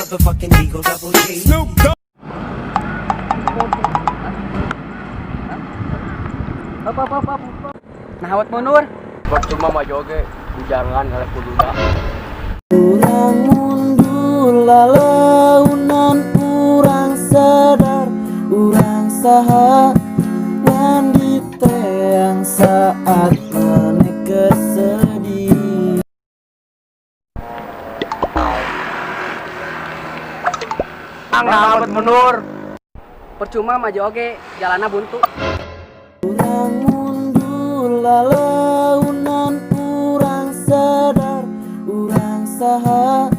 motherfucking Eagle Double G. Snoop Dogg. Apa. Nahawat munur. Percuma mah joge, jangan oleh kududa. Urang mundur lalaunan urang sadar urang saha wandite yang saat meneh kesedih. Nahawat mundur. Percuma maju oge, jalanna buntu. Urang mundur lalaunan urang sadar urang saha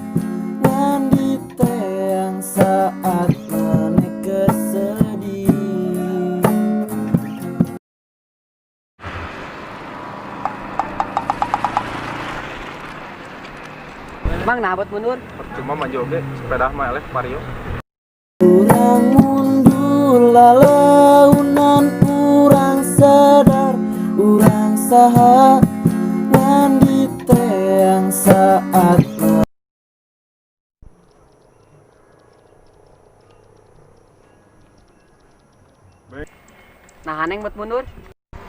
wandite yang saat meneh kesedih. Mang nahawat mundur. Percuma mah joge, sepeda mah eleh vario. Urang mundur lalaunan urang sadar urang saha wandite yang saat Nah aneng buat mundur.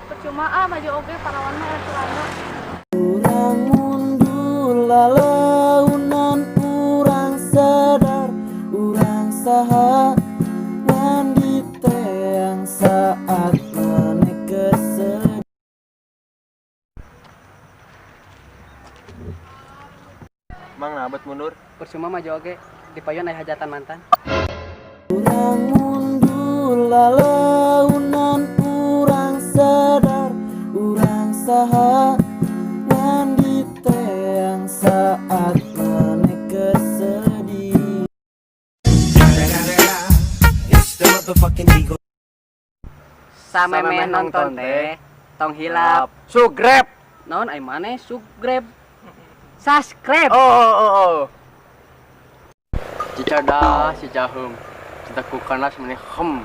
Percuma maju oge parawan mah celana. urang mundur lalaunan urang sadar urang saha wandite yang saat meneh kesedih. Mang nahawat mundur. Percuma maju oge, dipayon aya hajatan mantan. Urang mundur lalaunan urang sadar urang saha wandite yang saat meneh kesedih. It's the motherfucking Eagle. Samemeh nonton teh, tong hilap. Sugrep. Naon ai maneh subscribe. Subscribe. Oh. Cicada, cicaheum. Cinta ku kanas meneh hem.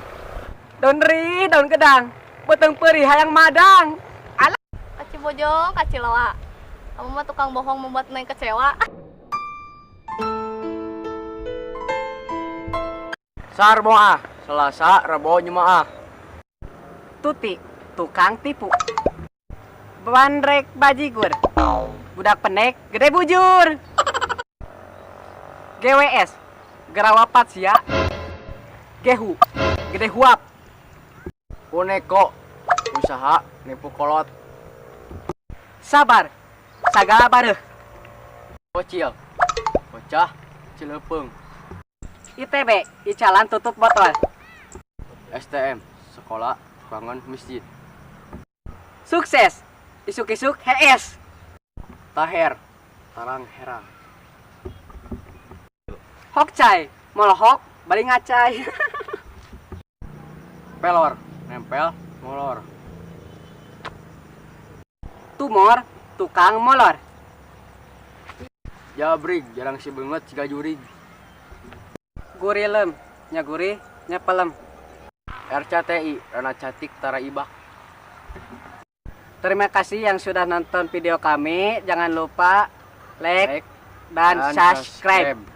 Daun gedang, beteng perih hayang madang. Kaci bojong, kaci loa. Kamu mah tukang bohong membuat neng kecewa. Sarboah, Selasa, Rebo, Jumaah. Tuti, tukang tipu. Bandrek bajigur. Budak pendek, gede bujur. GWS, gerawapat sia. Gehu, gede huap. Uneko, usaha nipu kolot. Sabar, sagala bareuh. Bocil, bocah, cileupeng. ITB, icalan tutup botol. STM, sekolah, tukangan masjid. Sukses, isuk-isuk HS. Taher, tarang herang. Hokcai, molohok, balik ngacai. Pelor, nempel, molor. Tumor, tukang molor. Jabrig, jarang si banget siga jurig. Gurilem, nya gurih, nya pelem. RCTI, Rana Catik Tara Ibak. Terima kasih yang sudah nonton video kami. Jangan lupa like dan Dan subscribe. subscribe.